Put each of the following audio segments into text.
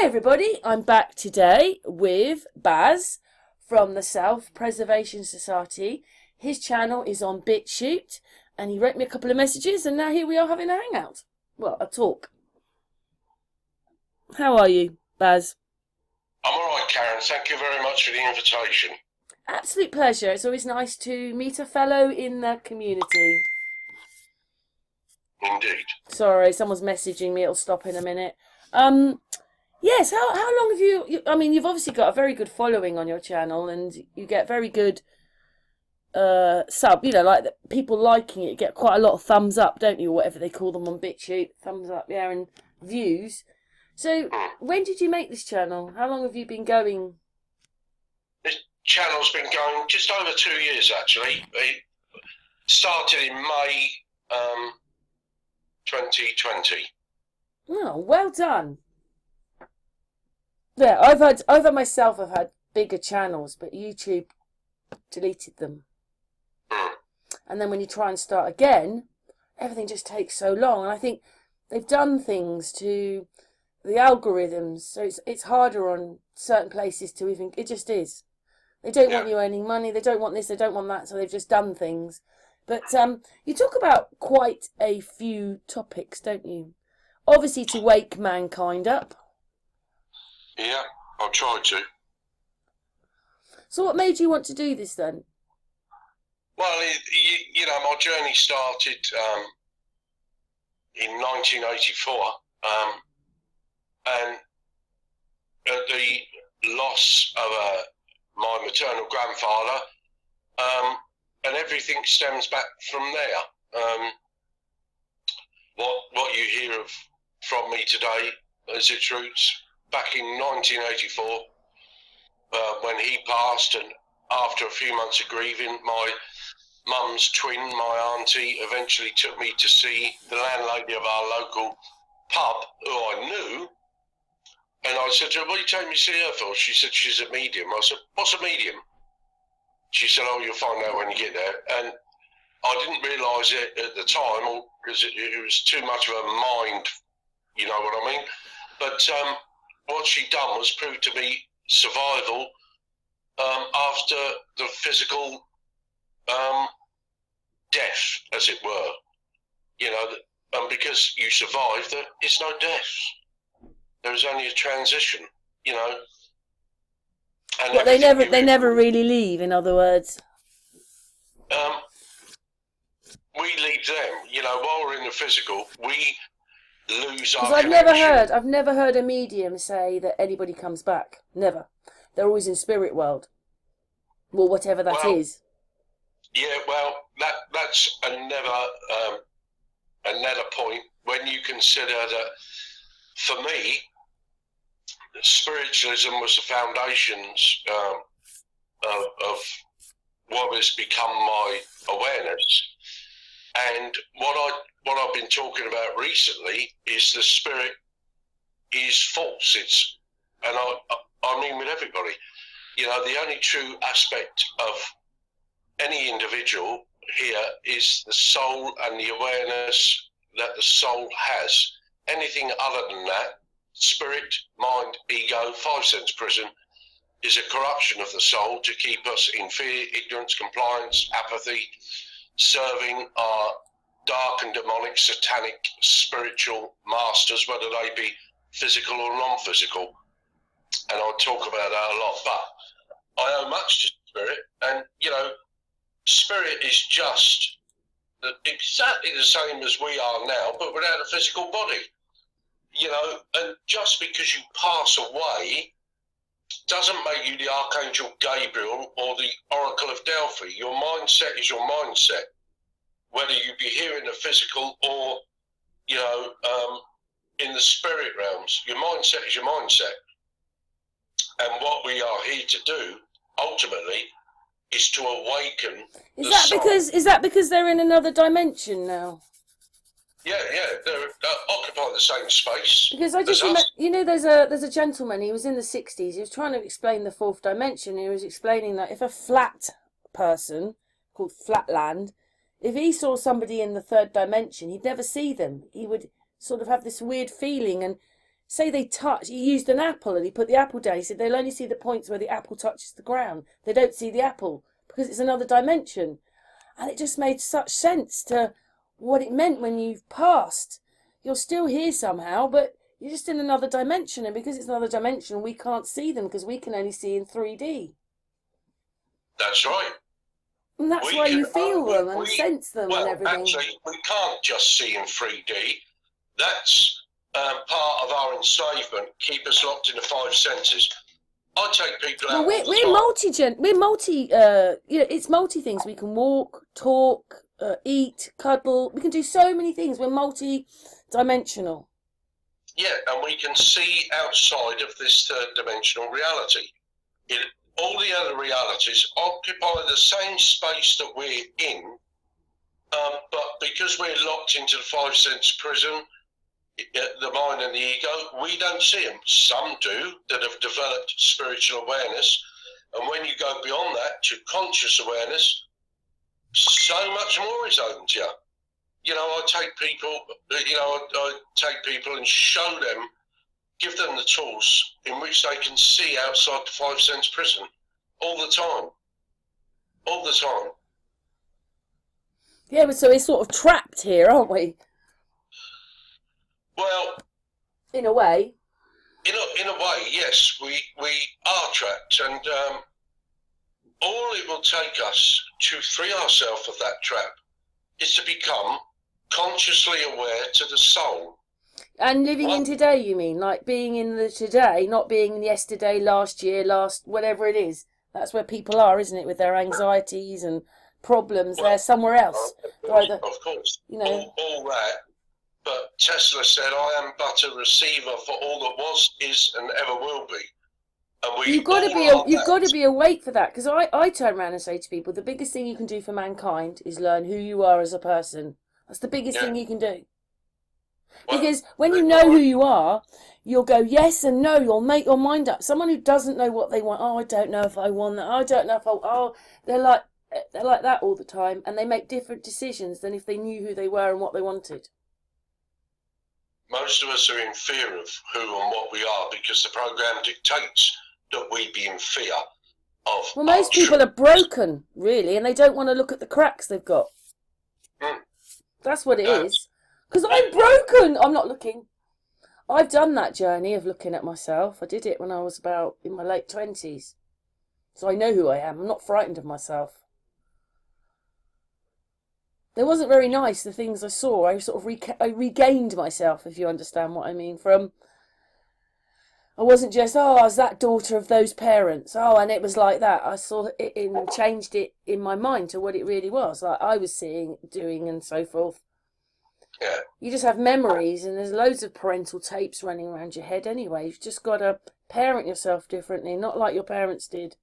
Hi everybody, I'm back today with Baz from the Self Preservation Society. His channel is on BitChute and he wrote me a couple of messages and now here we are having a hangout. Well, a talk. How are you, Baz? I'm alright, Karen. Thank you very much for the invitation. Absolute pleasure. It's always nice to meet a fellow in the community. Indeed. Sorry, someone's messaging me. It'll stop in a minute. Yes, how long have I mean, you've obviously got a very good following on your channel and you get very good like people liking it. You get quite a lot of thumbs up, don't you, or whatever they call them on BitChute. Thumbs up, yeah, and views. So, when did you make this channel? How long have you been going? This channel's been going just over 2 years, actually. It started in May 2020. Oh, well done. Yeah, I've had bigger channels, but YouTube deleted them. And then when you try and start again, everything just takes so long. And I think they've done things to the algorithms, so it's harder on certain places to even. It just is. They don't want you earning money. They don't want this. They don't want that. So they've just done things. But you talk about quite a few topics, don't you? Obviously, to wake mankind up. Yeah, I'll try to. So what made you want to do this then? Well, my journey started in 1984, and at the loss of my maternal grandfather, and everything stems back from there. What you hear from me today as its roots back in 1984, when he passed, and after a few months of grieving, my mum's twin, my auntie, eventually took me to see the landlady of our local pub, who I knew, and I said to her, "What are you taking me to see her for?" She said, "She's a medium." I said, "What's a medium?" She said, "Oh, you'll find out when you get there." And I didn't realise it at the time, because it was too much of a mind, you know what I mean? But what she'd done was prove to be survival after the physical death, as it were. And because you survived, it's no death. There was only a transition, And But they never really leave. In other words, we leave them. While we're in the physical, we lose our because connection. I've never heard a medium say that anybody comes back. Never. They're always in spirit world, well, whatever that is. Yeah, well, that's another point when you consider that. For me, spiritualism was the foundations of what has become my awareness, and what I've been talking about recently is the spirit is false. And I mean with everybody, the only true aspect of any individual here is the soul and the awareness that the soul has. Anything other than that, spirit, mind, ego, 5 cents prison, is a corruption of the soul to keep us in fear, ignorance, compliance, apathy, serving our dark and demonic, satanic, spiritual masters, whether they be physical or non-physical. And I'll talk about that a lot, but I owe much to spirit, and spirit is just exactly the same as we are now, but without a physical body. And just because you pass away doesn't make you the Archangel Gabriel or the Oracle of Delphi. Your mindset is your mindset, whether you be here in the physical or in the spirit realms. Your mindset is your mindset, and what we are here to do ultimately is to awaken. Is that because they're in another dimension now? Yeah, they're occupying the same space. Because I just remember, there's a gentleman. He was in the 60s. He was trying to explain the fourth dimension. He was explaining that if a flat person called Flatland, if he saw somebody in the third dimension, he'd never see them. He would sort of have this weird feeling, and say they touch, he used an apple and he put the apple down. He said they'll only see the points where the apple touches the ground. They don't see the apple because it's another dimension. And it just made such sense to what it meant when you've passed. You're still here somehow, but you're just in another dimension. And because it's another dimension, we can't see them because we can only see in 3D. That's right. And that's why you feel them and sense them and everything. Actually, we can't just see in 3D. That's part of our enslavement. Keep us locked in the 5 senses. I take people out. Well, it's multi things. We can walk, talk, eat, cuddle. We can do so many things. We're multi-dimensional. Yeah, and we can see outside of this third-dimensional reality. All the other realities occupy the same space that we're in, but because we're locked into the 5 sense prison, the mind and the ego, we don't see them. Some do, that have developed spiritual awareness, and when you go beyond that to conscious awareness, so much more is open to you. You know, I take people and show them, give them the tools in which they can see outside the 5 sense prison all the time. All the time. Yeah, so we're sort of trapped here, aren't we? Well, in a way. In a way, yes, we are trapped, and all it will take us to free ourselves of that trap is to become consciously aware to the soul. And living in today, you mean? Like being in the today, not being in yesterday, last year, whatever it is. That's where people are, isn't it? With their anxieties and problems. They're somewhere else. Of course. You know. All that. But Tesla said, I am but a receiver for all that was, is, and ever will be. And you've got to be awake for that. Because I turn around and say to people, the biggest thing you can do for mankind is learn who you are as a person. That's the biggest thing you can do. Well, because when you know who you are, you'll go yes and no. You'll make your mind up. Someone who doesn't know what they want, I don't know if I want that. I don't know if they're like that all the time, and they make different decisions than if they knew who they were and what they wanted. Most of us are in fear of who and what we are because the program dictates that we be in fear of. Well, most people are broken, really, and they don't want to look at the cracks they've got. That's what it is. Because I'm broken. I'm not looking. I've done that journey of looking at myself. I did it when I was about in my late 20s. So I know who I am. I'm not frightened of myself. They wasn't very nice, the things I saw. I sort of I regained myself, if you understand what I mean. I wasn't just, I was that daughter of those parents. And it was like that. I saw it and changed it in my mind to what it really was. Like I was seeing, doing and so forth. Yeah. You just have memories, and there's loads of parental tapes running around your head anyway. You've just got to parent yourself differently, not like your parents did.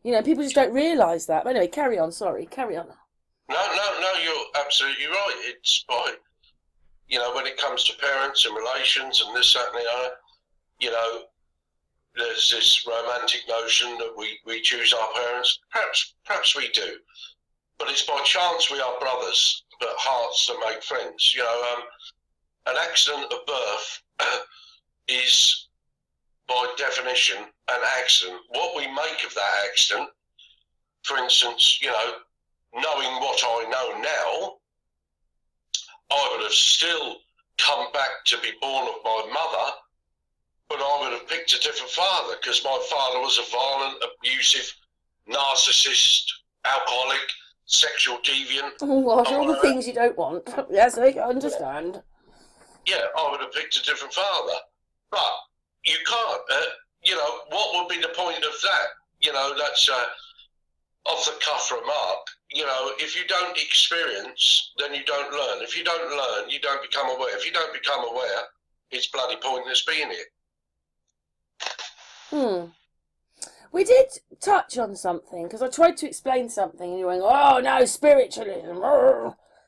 You know, people just don't realise that. But anyway, carry on. Sorry, carry on. No, you're absolutely right. It's by, when it comes to parents and relations and this, that and the other, there's this romantic notion that we choose our parents. Perhaps we do. But it's by chance we are brothers, but hearts that make friends. An accident of birth is, by definition, an accident. What we make of that accident, for instance, knowing what I know now, I would have still come back to be born of my mother, but I would have picked a different father because my father was a violent, abusive, narcissist, alcoholic, sexual deviant. Oh gosh, all the things you don't want. Yes, I understand. Yeah, I would have picked a different father. But you can't. What would be the point of that? That's off-the-cuff remark. If you don't experience, then you don't learn. If you don't learn, you don't become aware. If you don't become aware, it's bloody pointless being here. We did touch on something, because I tried to explain something, and you went, oh no, spiritualism.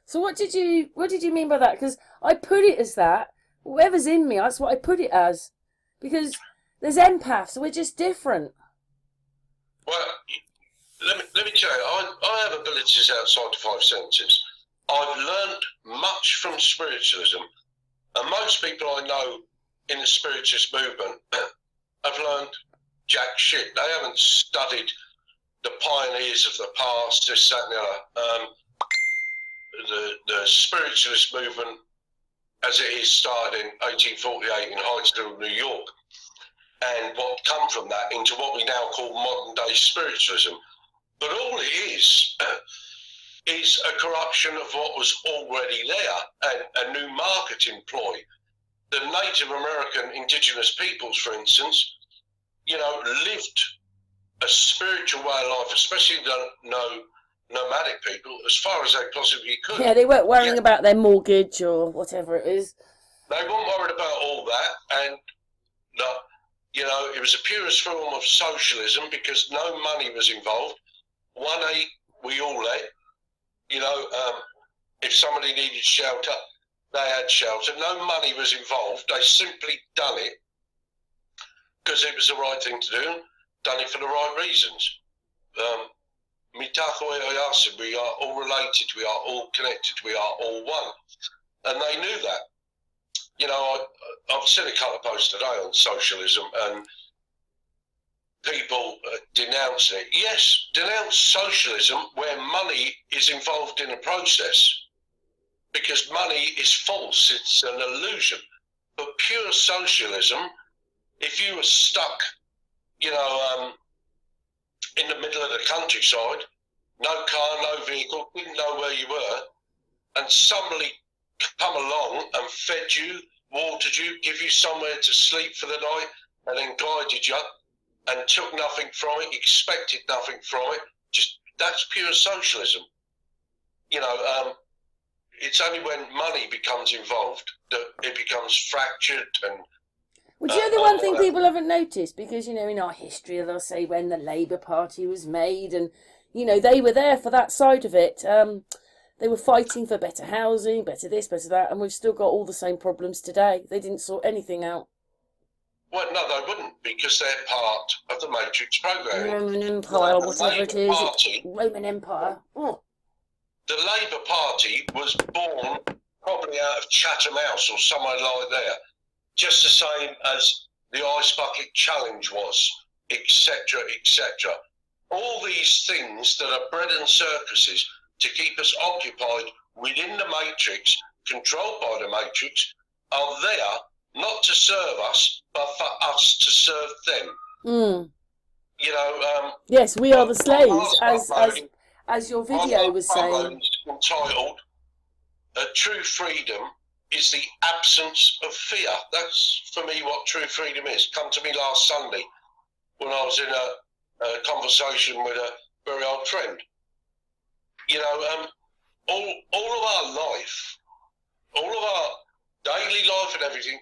So what did you mean by that? Because I put it as that. Whatever's in me, that's what I put it as. Because there's empaths, so we're just different. Well, let me tell you, I have abilities outside the 5 senses. I've learned much from spiritualism, and most people I know in the spiritualist movement have learned jack shit. They haven't studied the pioneers of the past, this, that, and the other. The spiritualist movement, as it is, started in 1848 in Hydesville, New York, and what come from that into what we now call modern day spiritualism. But all it is a corruption of what was already there, and a new marketing ploy. The Native American indigenous peoples, for instance, lived a spiritual way of life, especially the nomadic people, as far as they possibly could. Yeah, they weren't worrying about their mortgage or whatever it is. They weren't worried about all that, and it was a purest form of socialism because no money was involved. 1A, we all let. If somebody needed shelter, they had shelter. No money was involved. They simply done it because it was the right thing to do, done it for the right reasons. We are all related, we are all connected, we are all one. And they knew that. I've seen a couple of posts today on socialism and people denouncing it. Yes, denounce socialism where money is involved in the process, because money is false, it's an illusion. But pure socialism, if you were stuck, in the middle of the countryside, no car, no vehicle, didn't know where you were, and somebody come along and fed you, watered you, give you somewhere to sleep for the night, and then guided you and took nothing from it, expected nothing from it, that's pure socialism. It's only when money becomes involved that it becomes fractured and... Well, do you know the one thing people haven't noticed? Because, in our history, they'll say when the Labour Party was made and, they were there for that side of it. They were fighting for better housing, better this, better that, and we've still got all the same problems today. They didn't sort anything out. Well, no, they wouldn't, because they're part of the Matrix programme. Roman Empire, whatever it is. Roman Empire. Oh. The Labour Party was born probably out of Chatham House or somewhere like there. Just the same as the Ice Bucket Challenge was, etc., etc. All these things that are bread and circuses to keep us occupied within the Matrix, controlled by the Matrix, are there not to serve us, but for us to serve them. Mm. Yes, we are the slaves, as your video was saying. Entitled, True Freedom is the absence of fear. That's, for me, what true freedom is. Come to me last Sunday when I was in a conversation with a very old friend. All of our life, all of our daily life and everything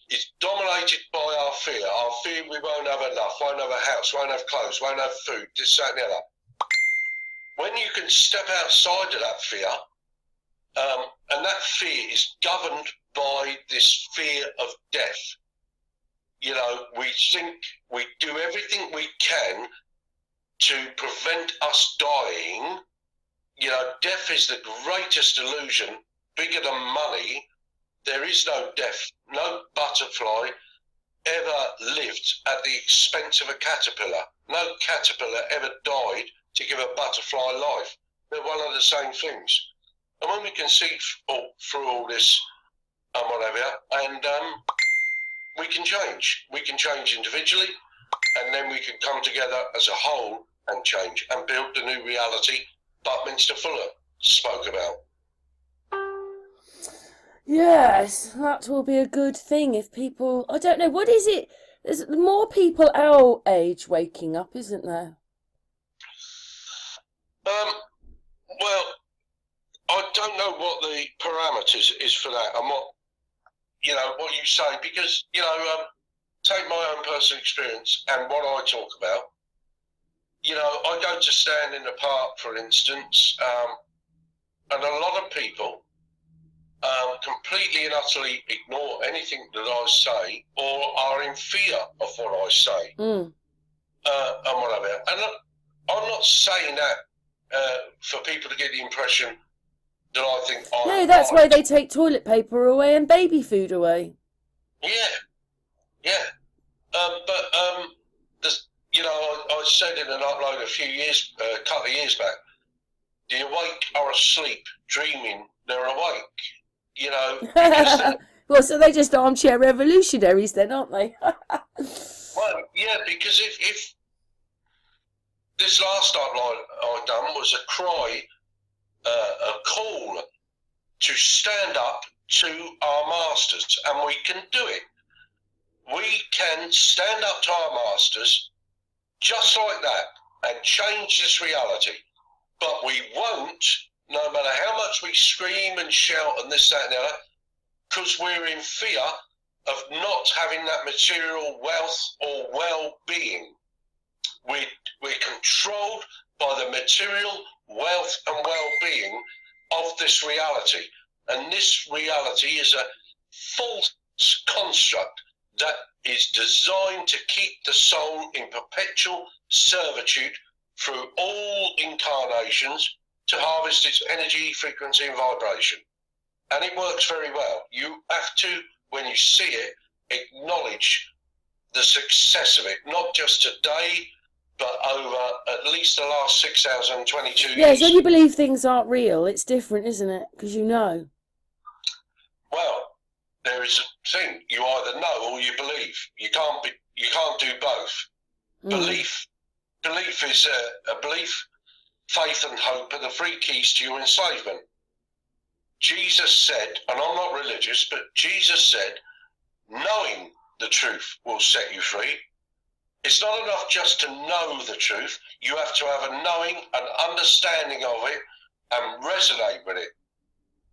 is dominated by our fear. Our fear we won't have enough, won't have a house, won't have clothes, won't have food, this, that, and the other. When you can step outside of that fear, and that fear is governed by this fear of death. We think we do everything we can to prevent us dying. Death is the greatest illusion, bigger than money. There is no death. No butterfly ever lived at the expense of a caterpillar. No caterpillar ever died to give a butterfly life. They're one of the same things. And when we can see through all this and whatever, and we can change individually, and then we can come together as a whole and change and build the new reality Buckminster Fuller spoke about. Yes, that will be a good thing if people... I don't know, what is it? There's more people our age waking up, isn't there? Well, I don't know what the parameters is for that and what you say, because, take my own personal experience and what I talk about. I go to stand in the park, for instance, and a lot of people completely and utterly ignore anything that I say or are in fear of what I say. And whatever. And I'm not saying that for people to get the impression that I think I'm... No, that's why they take toilet paper away and baby food away. Yeah. I said in an upload a couple of years back, the awake are asleep, dreaming they're awake. Because Well, so they're just armchair revolutionaries then, aren't they? because if this last upload I done was a cry, a call to stand up to our masters, and we can do it. We can stand up to our masters just like that and change this reality. But we won't, no matter how much we scream and shout and this, that, and the other, because we're in fear of not having that material wealth or well-being. We're controlled by the material wealth and well-being of this reality. And this reality is a false construct that is designed to keep the soul in perpetual servitude through all incarnations to harvest its energy, frequency, and vibration. And it works very well. You have to, when you see it, acknowledge the success of it, not just today, but over at least the last 6,022 years. Yes, when you believe things aren't real, it's different, isn't it? Because you know. Well, there is a thing: you either know or you believe. You can't do both. Belief is a belief. Faith and hope are the three keys to your enslavement. Jesus said, and I'm not religious, but Jesus said, knowing the truth will set you free. It's not enough just to know the truth. You have to have a knowing, an understanding of it, and resonate with it.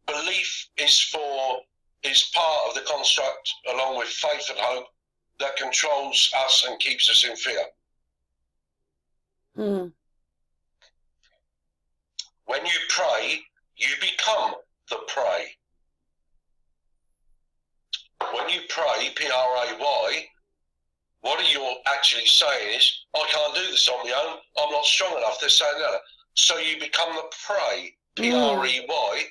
Belief is part of the construct, along with faith and hope, that controls us and keeps us in fear. When you pray, you become the prey. When you pray, P-R-A-Y, what you're actually saying is, I can't do this on my own, I'm not strong enough, this, that, and the other. So you become the prey, P-R-E-Y,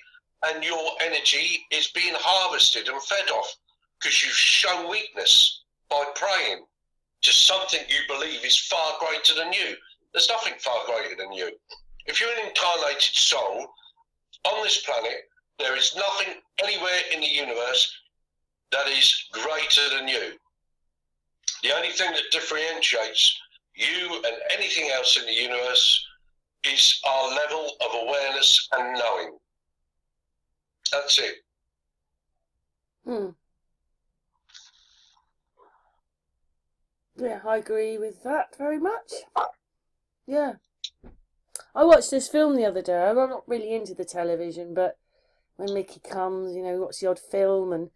and your energy is being harvested and fed off because you've shown weakness by praying to something you believe is far greater than you. There's nothing far greater than you. If you're an incarnated soul on this planet, there is nothing anywhere in the universe that is greater than you. The only thing that differentiates you and anything else in the universe is our level of awareness and knowing. That's it. Yeah, I agree with that very much. Yeah. I watched this film the other day. I'm not really into the television, but when Mickey comes, we watch the odd film, and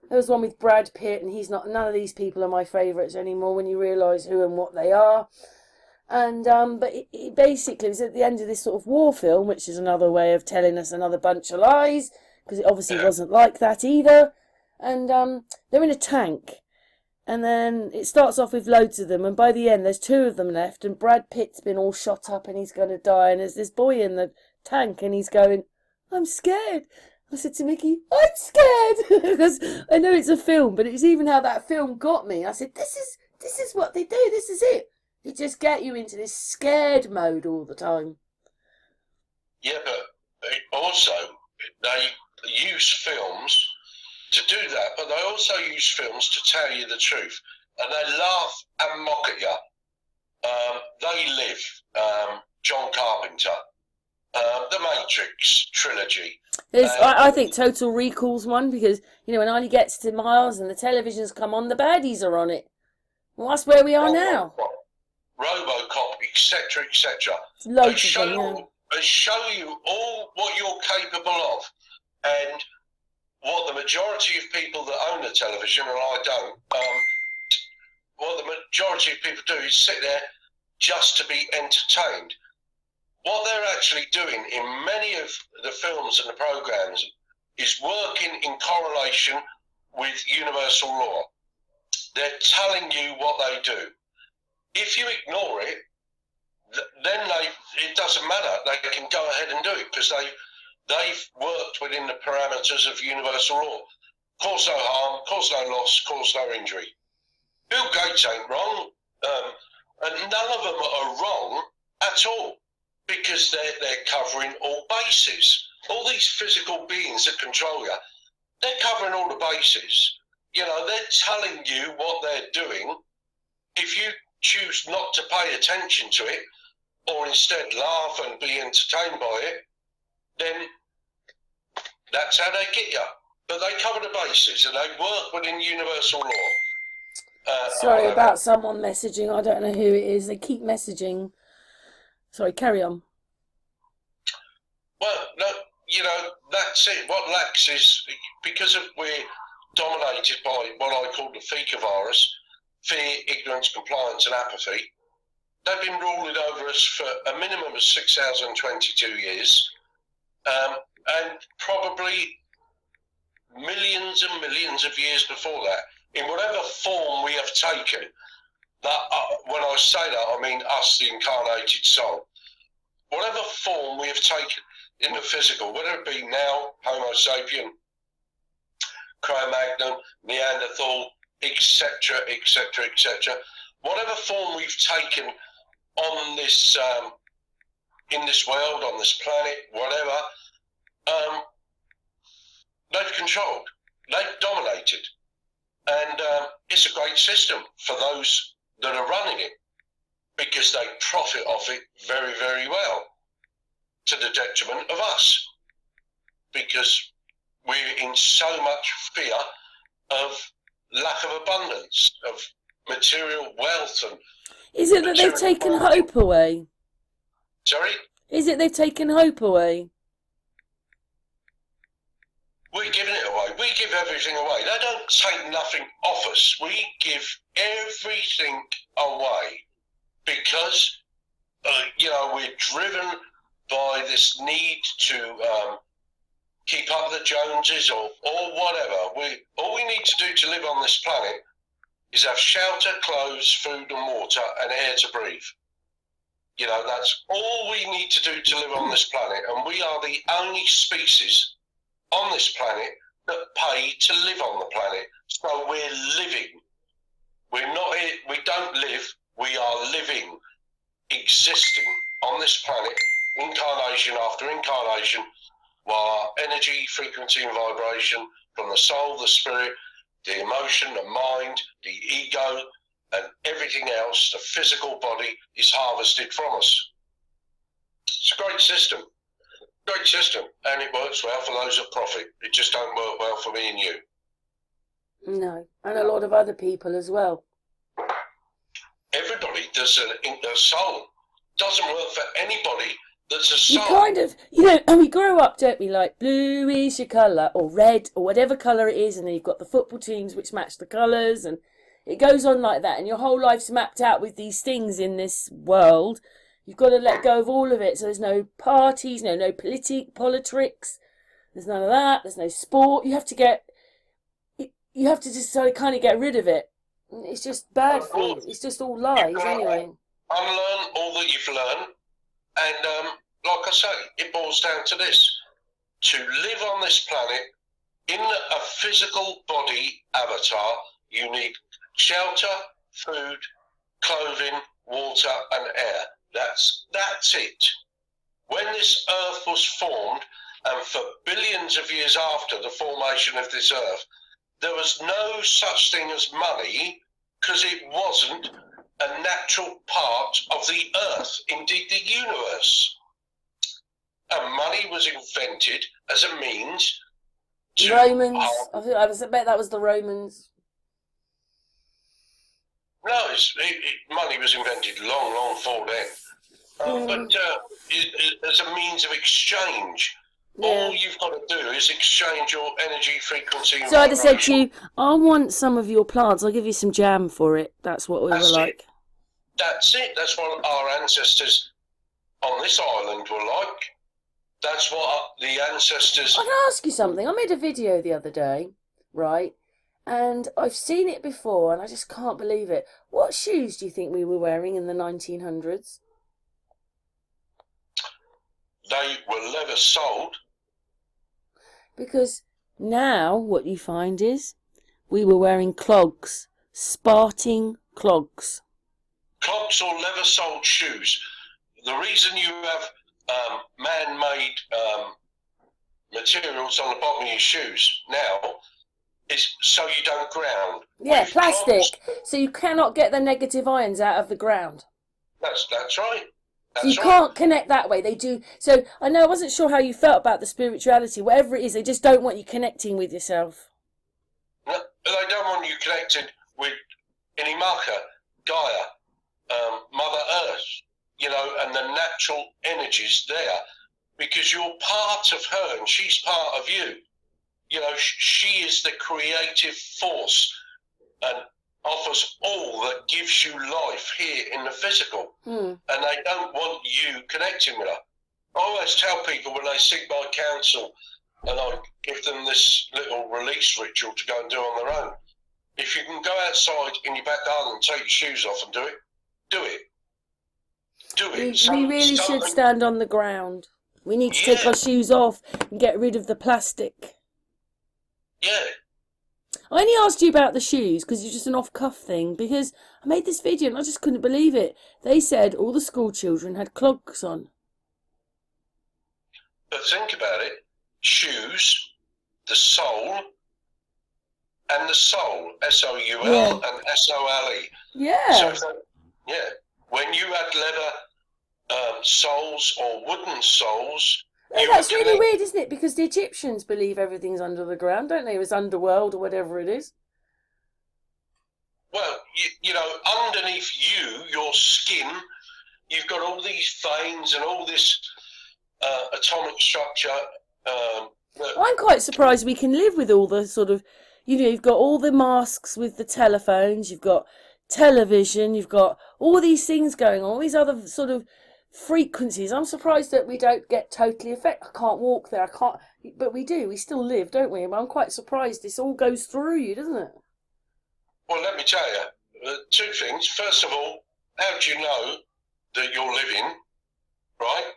there was one with Brad Pitt, and none of these people are my favourites anymore when you realise who and what they are. And but it basically was at the end of this sort of war film, which is another way of telling us another bunch of lies, because it obviously wasn't like that either. And they're in a tank, and then it starts off with loads of them, and by the end there's 2 of them left, and Brad Pitt's been all shot up and he's going to die, and there's this boy in the tank, and he's going, I'm scared. I said to Mickey, I'm scared, because I know it's a film, but it's even how that film got me. I said, this is what they do, this is it. They just get you into this scared mode all the time. Yeah, but also they use films to do that, but they also use films to tell you the truth, and they laugh and mock at you. They Live, John Carpenter, the Matrix trilogy. I think Total Recall's one, because when Arnie gets to Mars and the televisions come on, the baddies are on it. Well, that's where we are now. RoboCop, etc., etc. They show you all what you're capable of, and what the majority of people that own a television, and I don't, what the majority of people do is sit there just to be entertained. What they're actually doing in many of the films and the programs is working in correlation with universal law. They're telling you what they do. If you ignore it, then it doesn't matter. They can go ahead and do it because they've worked within the parameters of universal law. cause no harm, cause no loss, cause no injury. Bill Gates ain't wrong, and none of them are wrong at all, because they're covering all bases. All these physical beings that control you, they're covering all the bases. You know, they're telling you what they're doing. If you choose not to pay attention to it, or instead laugh and be entertained by it, then that's how they get you. But they cover the bases and they work within universal law. Sorry about someone messaging. I don't know who it is. They keep messaging. Sorry, carry on. Well, no, you know, that's it. What lacks is, because we're dominated by what I call the FICA virus, fear, ignorance, compliance and apathy. They've been ruling over us for a minimum of 6,022 years, and probably millions and millions of years before that, in whatever form we have taken. That, when I say that, I mean us, the incarnated soul. Whatever form we have taken in the physical, whether it be now, Homo sapien, Cro-Magnon, Neanderthal, etc., etc., etc., whatever form we've taken on this, in this world, on this planet, whatever, they've controlled, they've dominated, and it's a great system for those that are running it, because they profit off it very, very well, to the detriment of us, because we're in so much fear of lack of abundance, of material wealth. And is it that they've taken hope away? Sorry? Is it they've taken hope away? We're giving it away. We give everything away. They don't take nothing off us. We give everything away because, you know, we're driven by this need to keep up with the Joneses or whatever. All we need to do to live on this planet is have shelter, clothes, food and water and air to breathe. You know, that's all we need to do to live on this planet. And we are the only species on this planet that pay to live on the planet. So we're living. We're not here, we don't live, we are living, existing on this planet, incarnation after incarnation, while energy, frequency and vibration from the soul, the spirit, the emotion, the mind, the ego, and everything else, the physical body, is harvested from us. It's a great system. Great system, and it works well for those that profit. It just don't work well for me and you. No, and a lot of other people as well. Everybody does a soul. Doesn't work for anybody that's a soul. You kind of, you know, and we grow up, don't we, like blue is your colour, or red, or whatever colour it is, and then you've got the football teams which match the colours, and it goes on like that, and your whole life's mapped out with these things in this world. You've got to let go of all of it, so there's no parties, no politics, there's none of that, there's no sport. You have to just sort of kind of get rid of it. It's just bad for you. It's just all lies anyway. Unlearn all that you've learned, and like I say, it boils down to this: to live on this planet in a physical body avatar, you need shelter, food, clothing, water, and air. That's it. When this earth was formed, and for billions of years after the formation of this earth, there was no such thing as money, because it wasn't a natural part of the earth, indeed the universe. And money was invented as a means to... Romans, I bet that was the Romans. No, money was invented long before then. But as a means of exchange. Yeah. All you've got to do is exchange your energy, frequency, and so I'd have said to you, I want some of your plants, I'll give you some jam for it. That's what we were like. That's it. That's what our ancestors on this island were like. That's what the ancestors... I can ask you something. I made a video the other day, right? And I've seen it before, and I just can't believe it. What shoes do you think we were wearing in the 1900s? They were leather soled. Because Now what you find is we were wearing clogs, Sparting clogs. Clogs or leather-soled shoes. The reason you have man-made materials on the bottom of your shoes now is so you don't ground. Yeah, With plastic. clogs, So you cannot get the negative ions out of the ground. that's right. So you can't connect that way. They do. So I know I wasn't sure how you felt about the spirituality. Whatever it is, they just don't want you connecting with yourself. No, they don't want you connected with Inimaka, Gaia, Mother Earth, and the natural energies there, because you're part of her and she's part of you. She is the creative force and offers all that gives you life here in the physical. And they don't want you connecting with her. I always tell people when they seek my counsel and I give them this little release ritual to go and do on their own. If you can go outside in your back garden and take your shoes off and do it, do it. Do it. We really should stand on the ground. We need to take our shoes off and get rid of the plastic. Yeah. I only asked you about the shoes because it's just an off-cuff thing, because I made this video and I just couldn't believe it. They said all the school children had clogs on. But think about it. Shoes, the sole, and the sole, S-O-U-L and S-O-L-E. Yeah. So, when you had leather soles or wooden soles... That's really weird, isn't it? Because the Egyptians believe everything's under the ground, don't they? It was underworld or whatever it is. Well, underneath you, your skin, you've got all these veins and all this atomic structure. I'm quite surprised we can live with all the sort of, you've got all the masks with the telephones, you've got television, you've got all these things going on, all these other sort of frequencies. I'm surprised that we don't get totally affected. I can't walk there, but we do. We still live, don't we? I'm quite surprised this all goes through you, doesn't it? Well, let me tell you, two things. First of all, how do you know that you're living, right?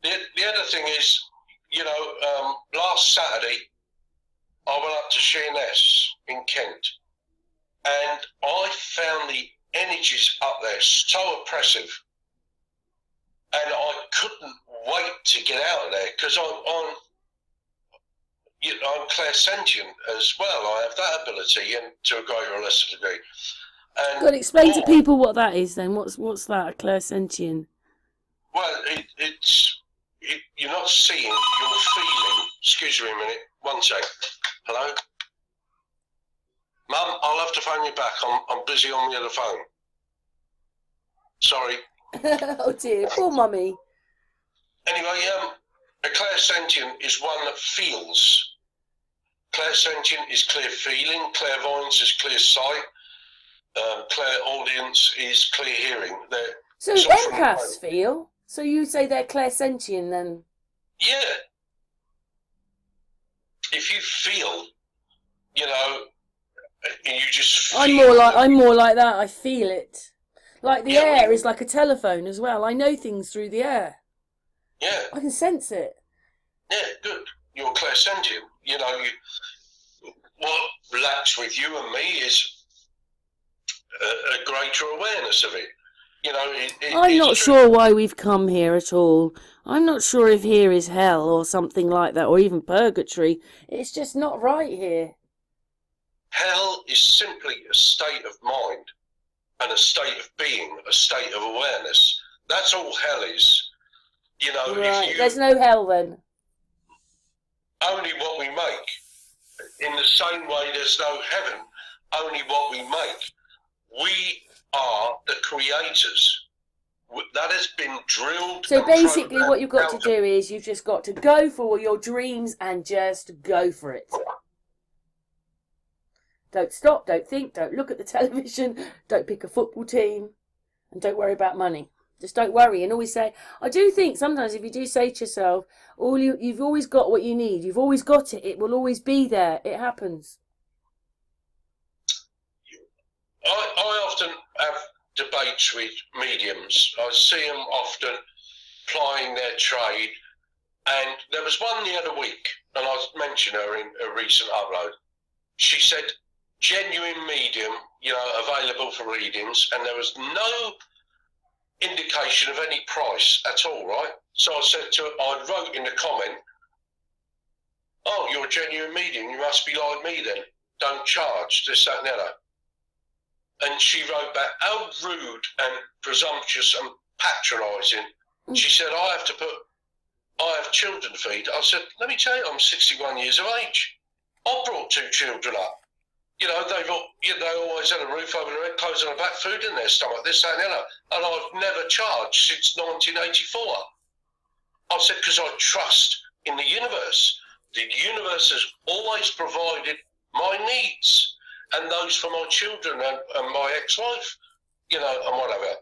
The other thing is, last Saturday, I went up to Sheerness in Kent, and I found the energies up there so oppressive, and I couldn't wait to get out of there because I'm clairsentient as well. I have that ability, and to a greater or lesser degree. And got to explain to people what that is then. What's that, a clairsentient? Well, you're not seeing, you're feeling. Excuse me a minute. One sec. Hello? Mum, I'll have to phone you back. I'm busy on the other phone. Sorry. Oh dear, poor mummy. Anyway, a clairsentient is one that feels. Clairsentient is clear feeling. Clairvoyance is clear sight. Clairaudience is clear hearing. So empaths feel? So you say they're clairsentient then? Yeah. If you feel, you just feel. I'm more like that. I feel it. Like the air is like a telephone as well. I know things through the air. Yeah. I can sense it. Yeah, good. You're clairsentient. What lacks with you and me is a greater awareness of it. I'm not sure why we've come here at all. I'm not sure if here is hell or something like that, or even purgatory. It's just not right here. Hell is simply a state of mind and a state of being, a state of awareness. That's all hell is. Right. There's no hell then. Only what we make. In the same way there's no heaven. Only what we make. We are the creators. That has been drilled. So basically what you've got to do is you've just got to go for your dreams and just go for it. Don't stop, don't think, don't look at the television, don't pick a football team, and don't worry about money. Just don't worry and always say, I do think sometimes if you do say to yourself, you've always got what you need, you've always got it, it will always be there, it happens. I often have debates with mediums. I see them often plying their trade And there was one the other week, and I mentioned her in a recent upload. She said, genuine medium, available for readings, and there was no indication of any price at all, right? So I said to her, I wrote in the comment, oh, you're a genuine medium, you must be like me then. Don't charge, this, that, and the other. And she wrote back, how rude and presumptuous and patronising. She said, I have children to feed. I said, let me tell you, I'm 61 years of age. I brought 2 children up. They always had a roof over their head, clothes on their back, food in their stomach, this, that, and the other. And I've never charged since 1984. I said, because I trust in the universe. The universe has always provided my needs and those for my children and my ex-wife, and whatever.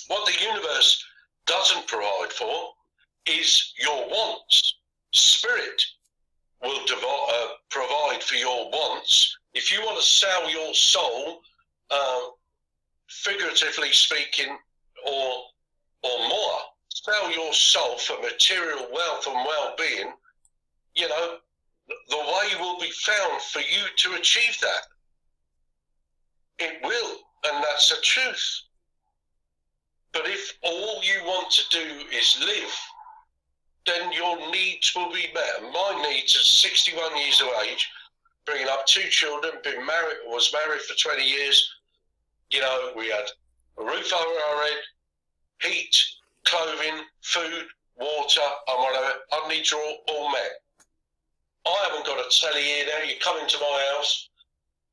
What the universe doesn't provide for is your wants. Spirit will provide for your wants. If you want to sell your soul, figuratively speaking, or more, sell your soul for material wealth and well-being, the way will be found for you to achieve that. It will, and that's the truth. But if all you want to do is live, then your needs will be met. My needs at 61 years of age, bringing up 2 children, was married for 20 years. We had a roof over our head, heat, clothing, food, water, and whatever. Our needs are all met. I haven't got a telly here now. You come into my house.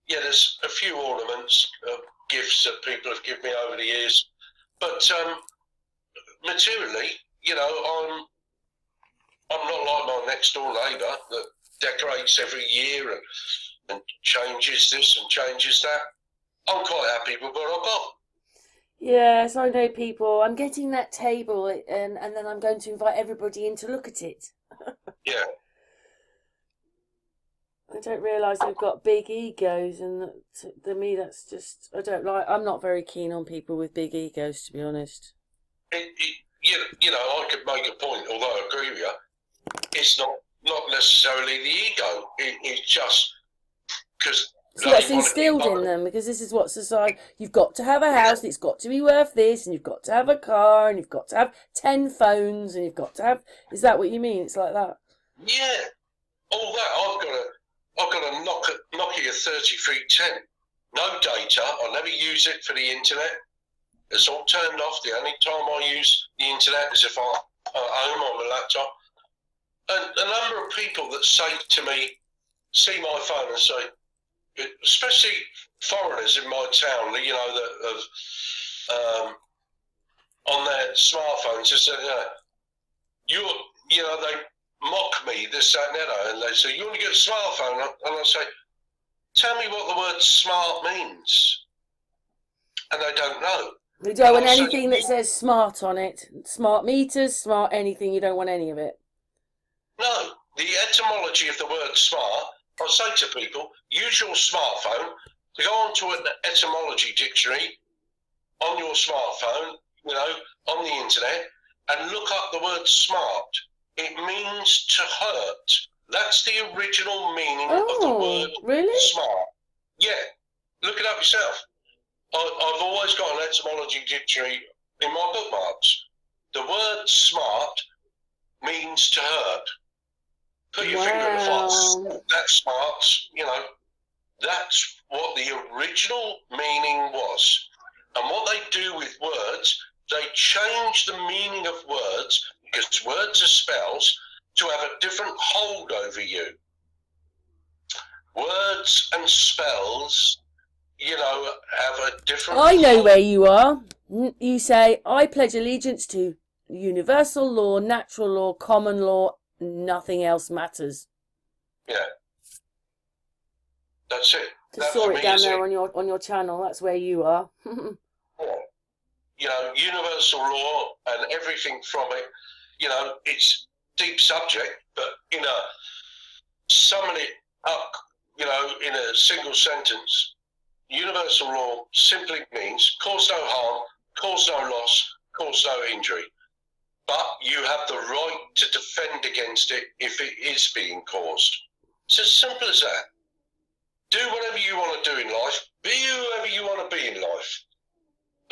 Yeah, there's a few ornaments, gifts that people have given me over the years. But materially, I'm not like my next door neighbour that decorates every year and changes this and changes that. I'm quite happy with what I've got. Yes, I know people. I'm getting that table and then I'm going to invite everybody in to look at it. Yeah. I don't realise they've got big egos, and to me that's just, I'm not very keen on people with big egos, to be honest. I could make a point, although I agree with you, it's not necessarily the ego, it's just because... See, that's instilled in them, because this is what society... You've got to have a house, and it's got to be worth this, and you've got to have a car, and you've got to have 10 phones, and you've got to have... Is that what you mean? It's like that? Yeah. All that, I've got a Nokia 3310. No data. I never use it for the internet. It's all turned off. The only time I use the internet is if I'm at home on my laptop. And a number of people that say to me, see my phone and say, especially foreigners in my town, that have on their smartphones, just say, they mock me, this, that, and the other, and they say, you want to get a smartphone? And I say, tell me what the word smart means. And they don't know. You don't want anything that says smart on it. Smart meters, smart anything, you don't want any of it. No, the etymology of the word smart, I say to people, use your smartphone to go onto an etymology dictionary on your smartphone, on the internet, and look up the word smart. It means to hurt. That's the original meaning of the word really? Smart. Yeah, look it up yourself. I've always got an etymology dictionary in my bookmarks. The word smart means to hurt. Put your finger in the fire. That's smart, that's what the original meaning was. And what they do with words, they change the meaning of words, because words are spells, to have a different hold over you. Words and spells, have a different... I know where you are. You say, I pledge allegiance to universal law, natural law, common law, nothing else matters. Yeah. That's it. Just saw it down there on your channel. That's where you are. Yeah. Universal law and everything from it, it's deep subject, but, summing it up, in a single sentence, universal law simply means cause no harm, cause no loss, cause no injury. but you have the right to defend against it if it is being caused. It's as simple as that. Do whatever you want to do in life. Be whoever you want to be in life.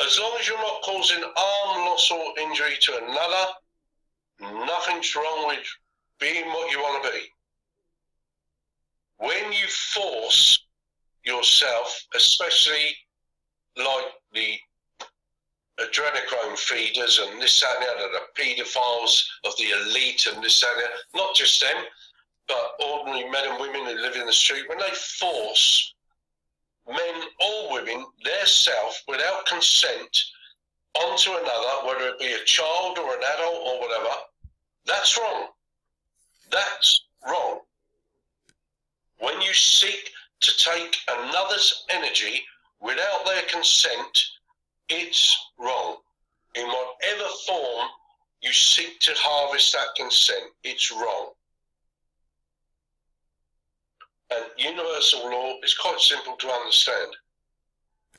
As long as you're not causing harm, loss or injury to another, nothing's wrong with being what you want to be. When you force yourself, especially like the adrenochrome feeders and this, that and the other, the paedophiles of the elite and this, that and the other, not just them, but ordinary men and women who live in the street, when they force men or women, their self, without consent, onto another, whether it be a child or an adult or whatever, that's wrong. That's wrong. When you seek to take another's energy without their consent, it's wrong. In whatever form you seek to harvest that consent, it's wrong. And universal law is quite simple to understand.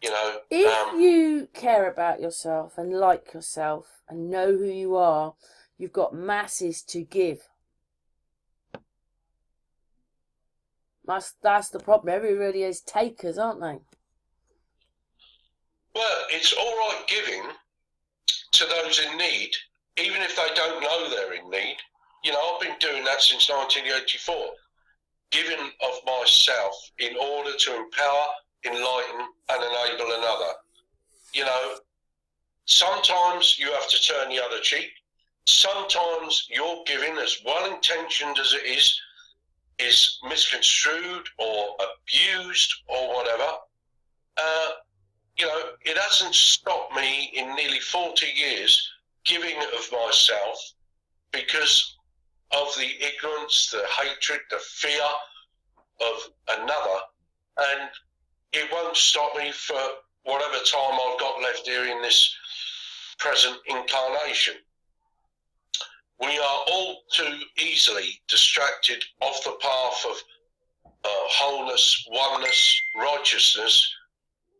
You know, if you care about yourself and like yourself and know who you are, you've got masses to give. That's the problem. Everybody is takers, aren't they? Well, it's all right giving to those in need, even if they don't know they're in need. You know, I've been doing that since 1984. Giving of myself in order to empower, enlighten and enable another. You know, sometimes you have to turn the other cheek. Sometimes your giving, as well intentioned as it is misconstrued or abused or whatever. You know, it hasn't stopped me in nearly 40 years giving of myself because of the ignorance, the hatred, the fear of another, and it won't stop me for whatever time I've got left here in this present incarnation. We are all too easily distracted off the path of wholeness, oneness, righteousness,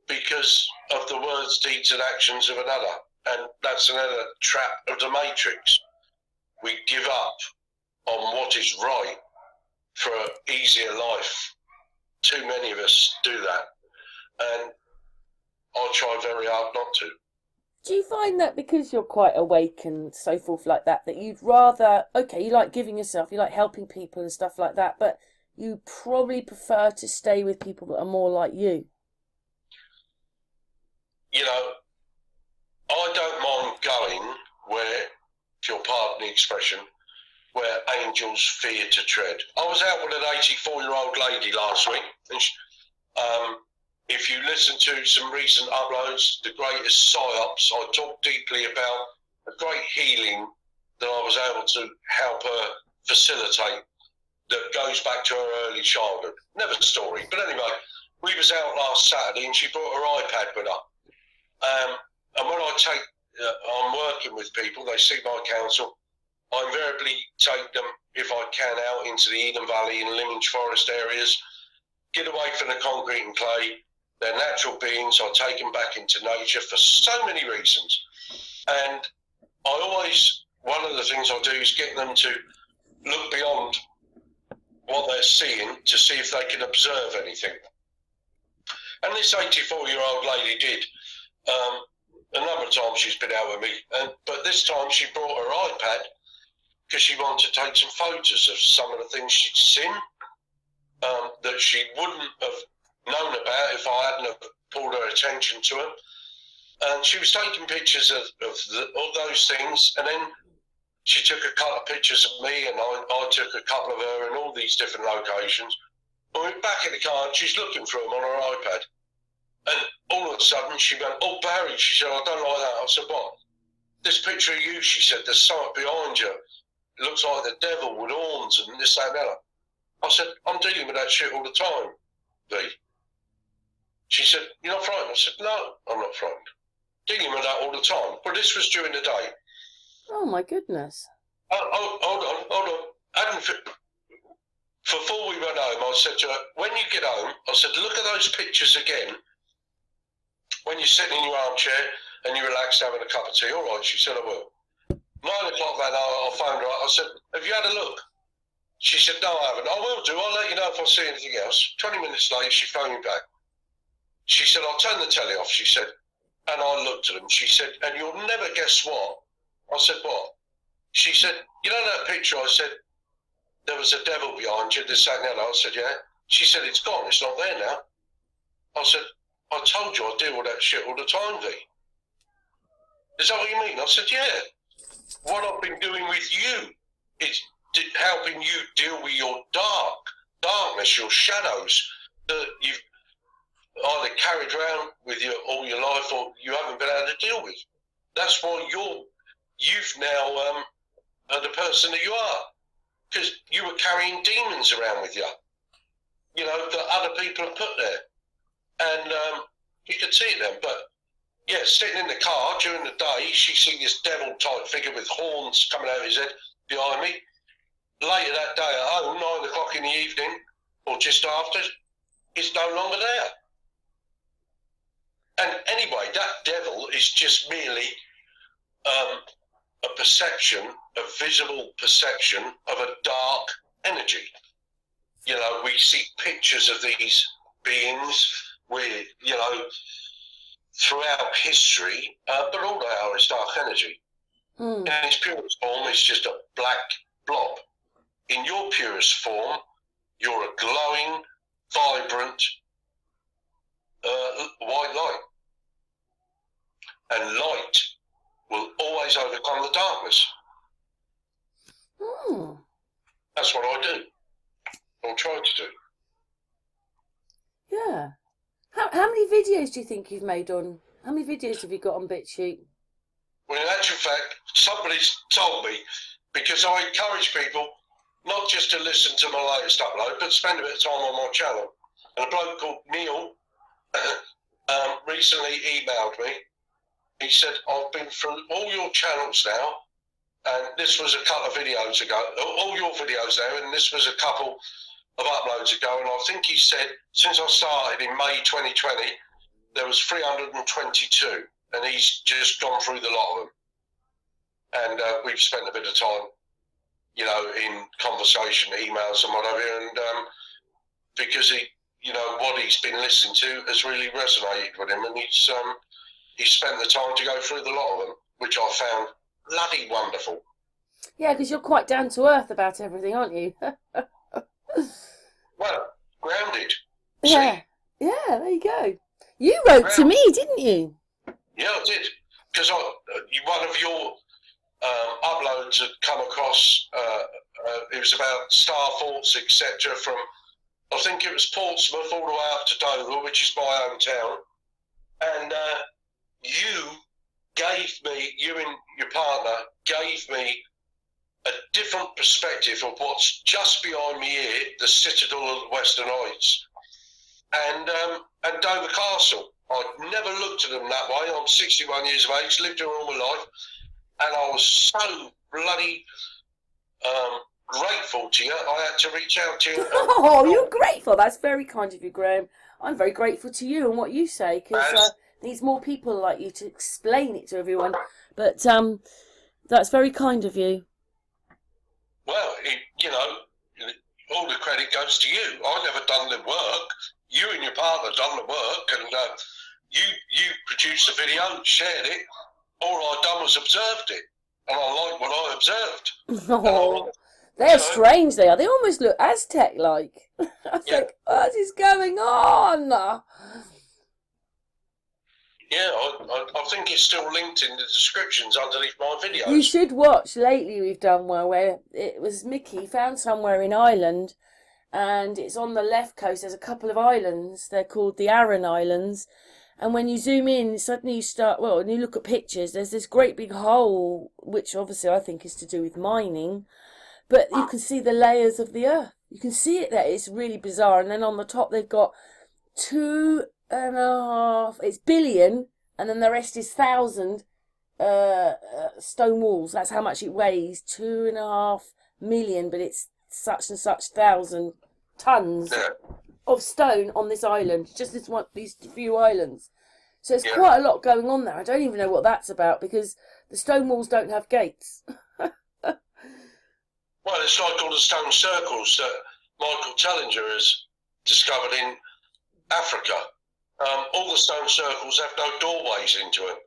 because of the words, deeds and actions of another. And that's another trap of the matrix. We give up on what is right for an easier life. Too many of us do that. And I try very hard not to. Do you find that because you're quite awake and so forth like that, that you'd rather, okay, you like giving yourself, you like helping people and stuff like that, but you probably prefer to stay with people that are more like you? You know, I don't mind going where, if you'll pardon the expression, where angels fear to tread. I was out with an 84-year-old lady last week, and she, if you listen to some recent uploads, the greatest psyops, I talk deeply about a great healing that I was able to help her facilitate that goes back to her early childhood. Never a story, but anyway, we was out last Saturday and she brought her iPad with her. And when I'm working with people, they see my counsel, I invariably take them, if I can, out into the Eden Valley and Limage Forest areas, get away from the concrete and clay. They're natural beings. I take them back into nature for so many reasons. And I always, one of the things I do is get them to look beyond what they're seeing to see if they can observe anything. And this 84-year-old lady did. A number of times she's been out with me, but this time she brought her iPad because she wanted to take some photos of some of the things she'd seen that she wouldn't have known about if I hadn't have pulled her attention to them. And she was taking pictures of all those things, and then she took a couple of pictures of me, and I took a couple of her in all these different locations. And we're back in the car, and she's looking through them on her iPad. And all of a sudden she went, "Oh, Barry," she said, "I don't like that." I said, "What?" "This picture of you," she said, "there's something behind you. It looks like the devil with horns and this, that, and that." I said, "I'm dealing with that shit all the time, V." She said, "You're not frightened?" I said, "No, I'm not frightened. Dealing with that all the time." But this was during the day. Oh, my goodness. Hold on. Before we went home, I said to her, "When you get home," I said, "look at those pictures again. When you're sitting in your armchair and you're relaxed having a cup of tea." "All right," she said, "I will." 9 o'clock that night, I phoned her up. I said, have you had a look? She said, no, I haven't. I will do. I'll let you know if I see anything else. 20 minutes later, she phoned me back. She said, I'll turn the telly off, she said. And I looked at them. She said, and you'll never guess what? I said, what? She said, you know that picture? I said, there was a devil behind you, this, that, and the other. I said, yeah. She said, it's gone. It's not there now. I said, I told you I deal with that shit all the time, V. Is that what you mean? I said, yeah. What I've been doing with you is helping you deal with your darkness, your shadows that you've either carried around with you all your life or you haven't been able to deal with. That's why you've now are the person that you are, because you were carrying demons around with you, you know, that other people have put there, and you could see it then. But yeah, sitting in the car during the day, she seen this devil type figure with horns coming out of his head behind me. Later that day at home, 9 o'clock in the evening, or just after, it's no longer there. And anyway, that devil is just merely a perception, a visible perception of a dark energy. You know, we see pictures of these beings with, you know, throughout history, but all they are is dark energy. In its purest form, it's just a black blob. In your purest form, you're a glowing, vibrant, white light. And light will always overcome the darkness. That's what I do, or try to do. Yeah. How many videos do you think you've made on? How many videos have you got on BitChute? Well, in actual fact, somebody's told me, because I encourage people not just to listen to my latest upload, but spend a bit of time on my channel. And a bloke called Neil recently emailed me. He said, I've been through all your channels now, and this was a couple of videos ago, all your videos there, and this was a couple of uploads ago, and I think he said, since I started in May 2020, there was 322, and he's just gone through the lot of them. And we've spent a bit of time, you know, in conversation, emails and whatever, and because he, you know, what he's been listening to has really resonated with him, and he's spent the time to go through the lot of them, which I found bloody wonderful. Yeah, because you're quite down to earth about everything, aren't you? Well, grounded. Yeah. See? Yeah, there you go. You wrote to me, didn't you? Yeah, I did. Because one of your uploads had come across, it was about star thoughts, etc. from, I think it was Portsmouth all the way up to Dover, which is my hometown. And you and your partner gave me a different perspective of what's just behind me here, the Citadel of the Western Heights, and Dover Castle. I'd never looked at them that way. I'm 61 years of age, lived here all my life, and I was so bloody grateful to you. I had to reach out to you. Oh, you're grateful. That's very kind of you, Graham. I'm very grateful to you and what you say, because needs more people like you to explain it to everyone. But that's very kind of you. Well, you know, all the credit goes to you. I never done the work. You and your partner done the work, and you produced the video, shared it. All I done was observed it, and I like what I observed. Oh, they're strange. They are. They almost look Aztec-like. I was like, what is going on? Yeah, I think it's still linked in the descriptions underneath my videos. You should watch. Lately we've done one where it was Mickey found somewhere in Ireland, and it's on the left coast. There's a couple of islands. They're called the Aran Islands. And when you zoom in, suddenly you start, well, and you look at pictures, there's this great big hole, which obviously I think is to do with mining. But you can see the layers of the earth. You can see it there. It's really bizarre. And then on the top they've got 2.5, it's billion, and then the rest is 1,000 stone walls. That's how much it weighs. 2.5 million, but it's such and such 1,000 tons of stone on this island. Just these few islands. So it's quite a lot going on there. I don't even know what that's about because the stone walls don't have gates. Well, it's like all the stone circles that Michael Tellinger has discovered in Africa. All the stone circles have no doorways into them.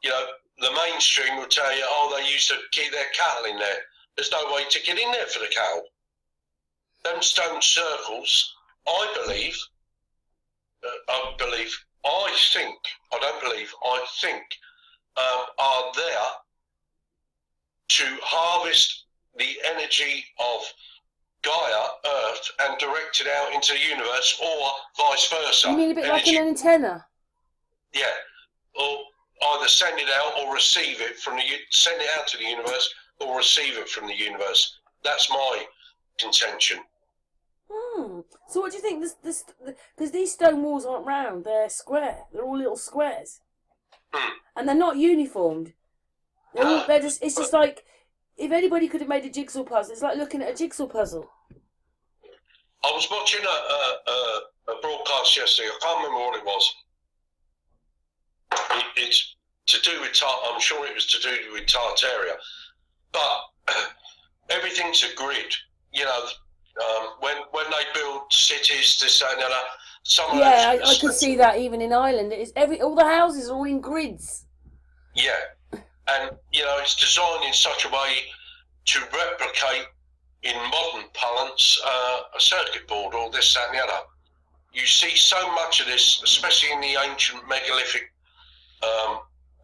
You know, the mainstream will tell you, oh, they used to keep their cattle in there. There's no way to get in there for the cattle. Them stone circles, I think, are there to harvest the energy of Gaia, Earth, and direct it out into the universe, or vice versa. You mean a bit like an antenna? Yeah, or either send it out or receive it send it out to the universe or receive it from the universe. That's my contention. So what do you think? Because these stone walls aren't round; they're square. They're all little squares, and they're not uniformed. It's just like if anybody could have made a jigsaw puzzle. It's like looking at a jigsaw puzzle. I was watching a broadcast yesterday. I can't remember what it was. It's to do with I'm sure it was to do with Tartaria, but everything's a grid. You know, when they build cities, this that, and the other. I could see that even in Ireland. All the houses are all in grids. Yeah, and you know it's designed in such a way to replicate, in modern parlance, a circuit board or this, that, and the other. You see so much of this, especially in the ancient megalithic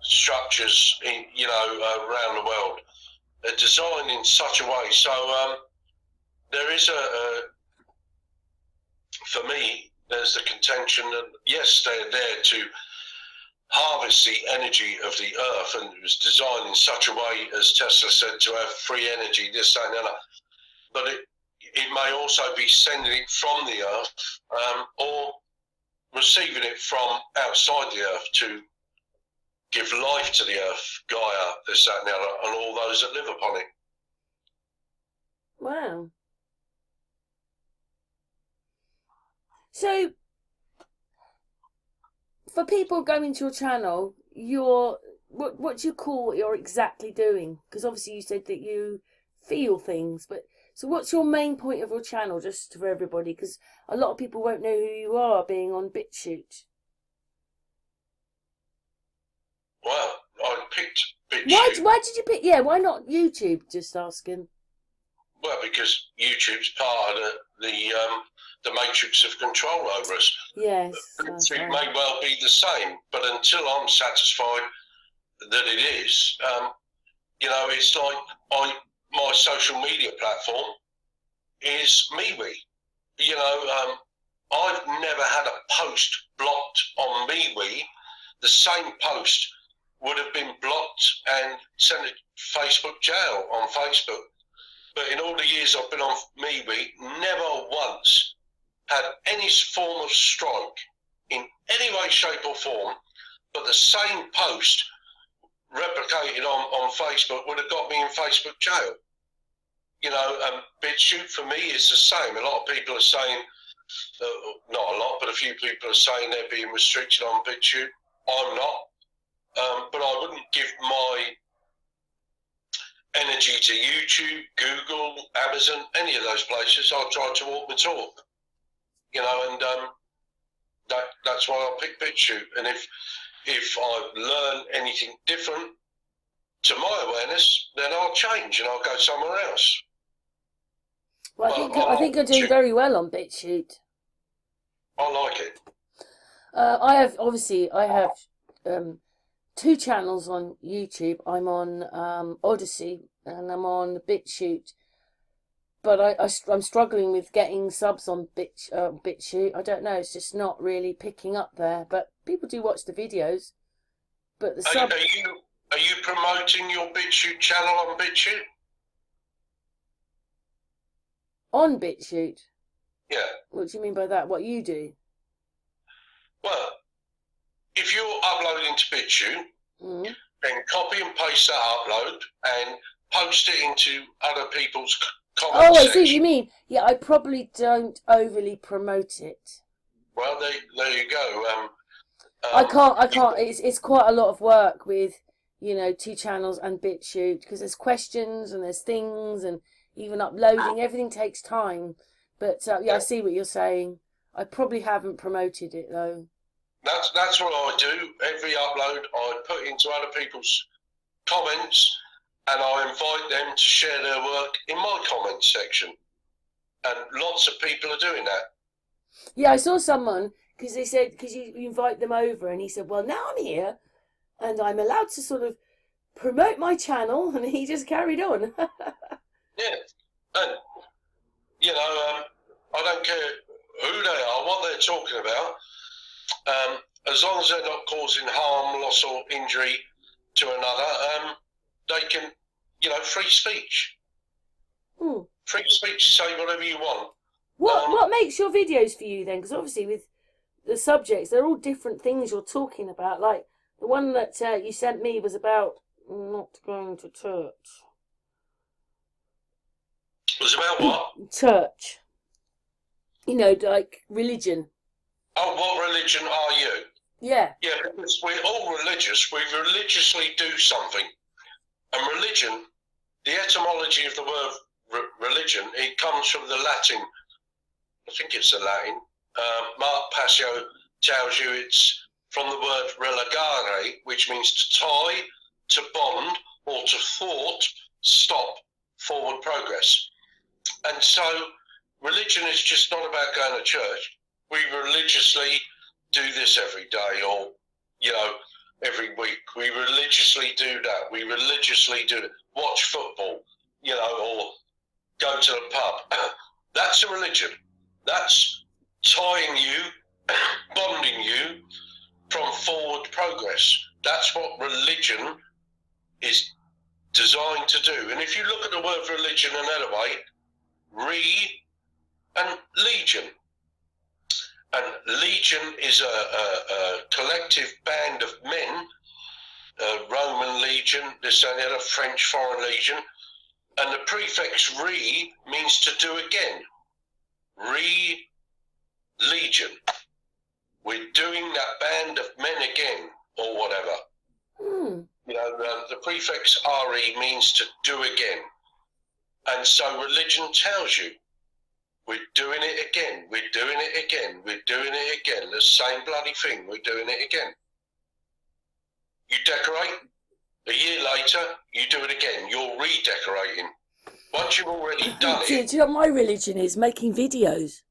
structures, around the world. They're designed in such a way. So there is for me, there's the contention that yes, they're there to harvest the energy of the earth, and it was designed in such a way, as Tesla said, to have free energy, this, that, and the other. But it may also be sending it from the earth or receiving it from outside the earth to give life to the earth, Gaia, this, that, and the other, and all those that live upon it. Wow. So, for people going to your channel, what do you call what you're exactly doing? Because obviously you said that you feel things, but so what's your main point of your channel, just for everybody? Because a lot of people won't know who you are being on BitChute. Well, I picked BitChute. Why did you pick? Yeah, why not YouTube? Just asking. Well, because YouTube's part of the matrix of control over us. Yes. It may well be the same, but until I'm satisfied that it is, it's like my social media platform is MeWe. I've never had a post blocked on MeWe. The same post would have been blocked and sent to Facebook jail on Facebook. But in all the years I've been on MeWe, never once had any form of strike in any way, shape or form, but the same post replicated on Facebook would have got me in Facebook jail. BitChute for me is the same. A lot of people are saying, not a lot, but a few people are saying they're being restricted on BitChute. I'm not. But I wouldn't give my energy to YouTube, Google, Amazon, any of those places. I'll try to walk the talk. And that's why I pick BitChute. And if I learn anything different to my awareness, then I'll change and I'll go somewhere else. Well, I think you're doing very well on BitChute. I like it. I have 2 channels on YouTube. I'm on Odyssey and I'm on BitChute. But I'm struggling with getting subs on BitChute. I don't know, it's just not really picking up there. But people do watch the videos. But the sub... Are you promoting your BitChute channel on BitChute? On BitChute? Yeah. What do you mean by that? What you do? Well, if you're uploading to BitChute, then copy and paste that upload and post it into other people's comments. Oh, I see what you mean. Yeah, I probably don't overly promote it. Well, there you go. I can't. It's quite a lot of work with, you know, 2 channels and BitChute, because there's questions and there's things, and even uploading, everything takes time. But yeah, I see what you're saying. I probably haven't promoted it though. That's what I do. Every upload, I put into other people's comments, and I invite them to share their work in my comments section. And lots of people are doing that. Yeah, I saw someone, because they said, because you invite them over, and he said, well, now I'm here and I'm allowed to sort of promote my channel, and he just carried on. Yeah, and you know, I don't care who they are, what they're talking about, as long as they're not causing harm, loss, or injury to another, they can, you know, free speech. Free speech, say whatever you want. What makes your videos for you then? Because obviously with the subjects, they're all different things you're talking about. Like the one that you sent me was about not going to church. It was about what? Church. You know, like religion. Oh, what religion are you? Yeah. Yeah, because we're all religious. We religiously do something. And religion, the etymology of the word religion, it comes from the Latin. I think it's the Latin. Mark Passio tells you it's from the word relegare, which means to tie, to bond, or to thwart, stop, forward progress. And so religion is just not about going to church. We religiously do this every day, or, you know, every week. We religiously do that. We religiously watch football, you know, or go to the pub. That's a religion. That's tying you, bonding you from forward progress. That's what religion is designed to do. And if you look at the word religion another way, and legion. And legion is a collective band of men, Roman legion, this and the other, French foreign legion, and the prefix re means to do again. Legion. We're doing that band of men again, or whatever. You know, the prefix re means to do again. And so religion tells you, we're doing it again, we're doing it again, we're doing it again. The same bloody thing, we're doing it again. You decorate, a year later, you do it again. You're redecorating. Once you've already done it. Do you know what my religion is? Making videos.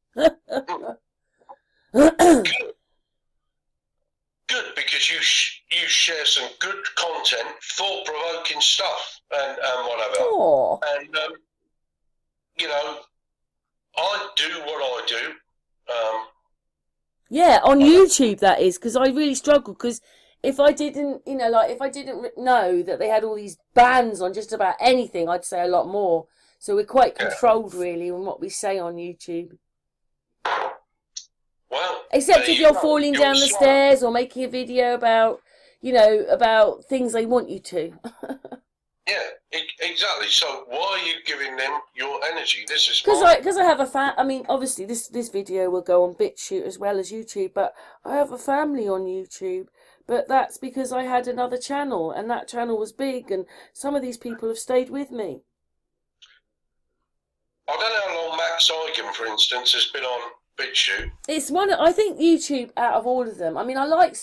Good, because you share some good content, thought-provoking stuff, and whatever. Aww. And, you know, I do what I do. Yeah, on YouTube that is, because I really struggle, because if I didn't, you know, like if I didn't know that they had all these bans on just about anything, I'd say a lot more. So we're quite controlled really on what we say on YouTube. Well, except if you're falling down the stairs or making a video about, you know, about things they want you to. Yeah, exactly. So why are you giving them your energy? This is because I have a I mean, obviously this video will go on BitChute as well as YouTube, but I have a family on YouTube. But that's because I had another channel, and that channel was big, and some of these people have stayed with me. I don't know how long Max Eigen, for instance, has been on BitChute. It's I think YouTube, out of all of them, I mean, I like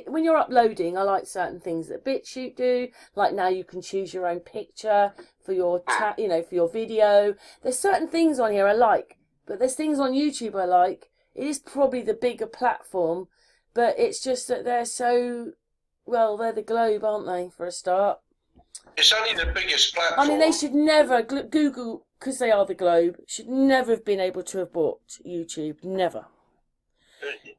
when you're uploading, I like certain things that BitChute do. Like now you can choose your own picture for your you know, for your video. There's certain things on here I like, but there's things on YouTube I like. It is probably the bigger platform, but it's just that they're so, well, they're the globe, aren't they, for a start? It's only the biggest platform. I mean, they should never, Google, because they are the globe, should never have been able to have bought YouTube. Never.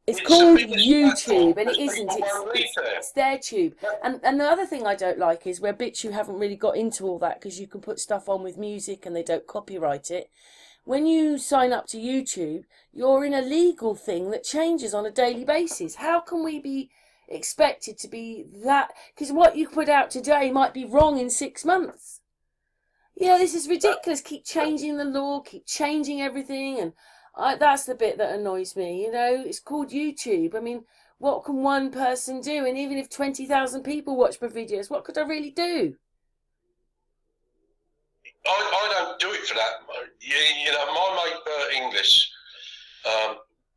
It's called YouTube, and it isn't. It's their tube. And the other thing I don't like is where BitChute haven't really got into all that, because you can put stuff on with music and they don't copyright it. When you sign up to YouTube, you're in a legal thing that changes on a daily basis. How can we be expected to be that? Because what you put out today might be wrong in 6 months. You know, this is ridiculous. Keep changing the law, keep changing everything, and that's the bit that annoys me. You know, it's called YouTube. I mean, what can one person do? And even if 20,000 people watch my videos, what could I really do? I don't do it for that. You know, my mate Bert Inglis,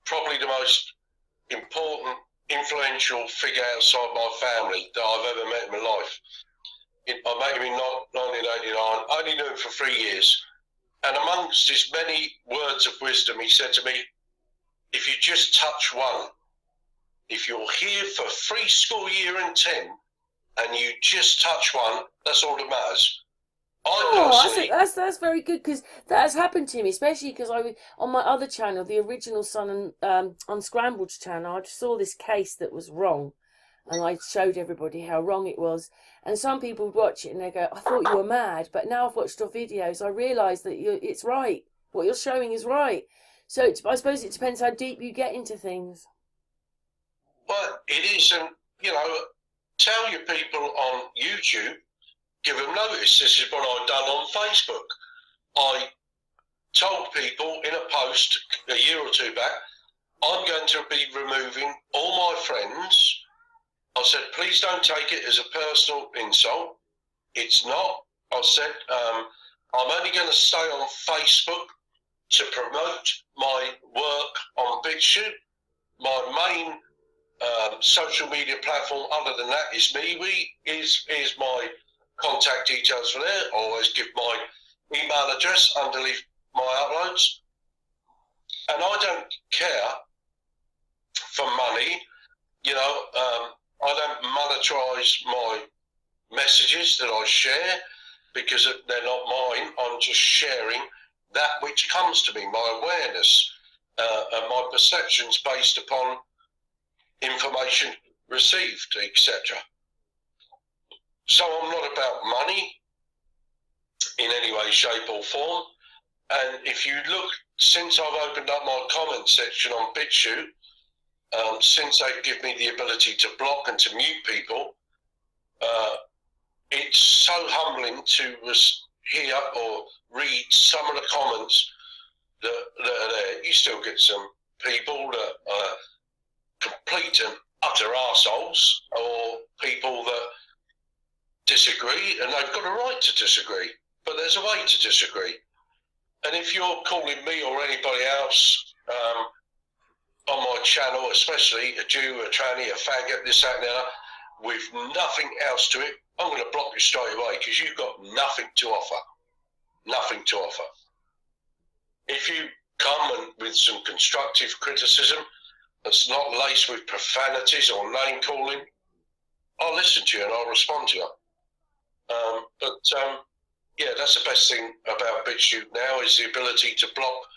probably the most important, influential figure outside my family that I've ever met in my life. I met him in 1989, only knew him for 3 years. And amongst his many words of wisdom, he said to me, if you just touch one, if you're here for 3 school year and 10, and you just touch one, that's all that matters. That's very good, because that has happened to me, especially because on my other channel, the original Sun and Unscrambled Channel, I saw this case that was wrong, and I showed everybody how wrong it was. And some people would watch it and they go, I thought you were mad, but now I've watched your videos, I realise that it's right. What you're showing is right. So I suppose it depends how deep you get into things. Well, it is, and you know, tell your people on YouTube, give them notice. This is what I've done on Facebook. I told people in a post a year or two back, I'm going to be removing all my friends. I said, please don't take it as a personal insult. It's not. I said, I'm only going to stay on Facebook to promote my work on BitChute. My main social media platform other than that is MeWe, is my contact details for there. I always give my email address underneath my uploads. And I don't care for money, you know, I don't monetize my messages that I share because they're not mine. I'm just sharing that which comes to me, my awareness and my perceptions based upon information received, etc. So I'm not about money in any way, shape or form. And if you look, since I've opened up my comment section on BitChute, since they've given me the ability to block and to mute people, it's so humbling to hear or read some of the comments that are there. You still get some people that are complete and utter arseholes, or people that disagree, and they've got a right to disagree, but there's a way to disagree. And if you're calling me or anybody else on my channel, especially a Jew, a tranny, a faggot, this, that, and the other, with nothing else to it, I'm going to block you straight away because you've got nothing to offer. Nothing to offer. If you come with some constructive criticism that's not laced with profanities or name calling, I'll listen to you and I'll respond to you. Yeah, that's the best thing about BitChute now, is the ability to block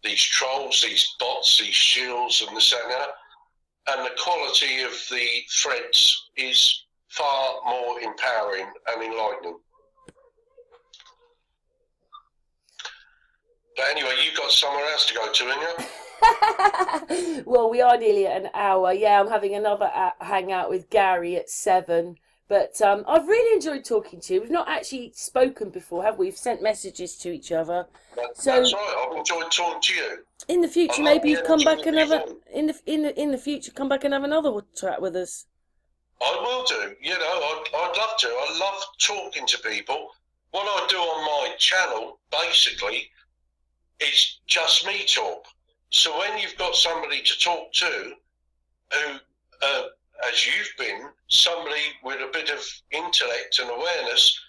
these trolls, these bots, these shills and this and that. And the quality of the threads is far more empowering and enlightening. But anyway, you've got somewhere else to go to, haven't you? Well, we are nearly at an hour. Yeah, I'm having another hangout with Gary at 7. But I've really enjoyed talking to you. We've not actually spoken before, have we? We've sent messages to each other. That's right. I've enjoyed talking to you. In the future, maybe you come back and have in the future, come back and have another chat with us. I will do. You know, I'd love to. I love talking to people. What I do on my channel, basically, is just me talk. So when you've got somebody to talk to, who, as you've been, somebody with a bit of intellect and awareness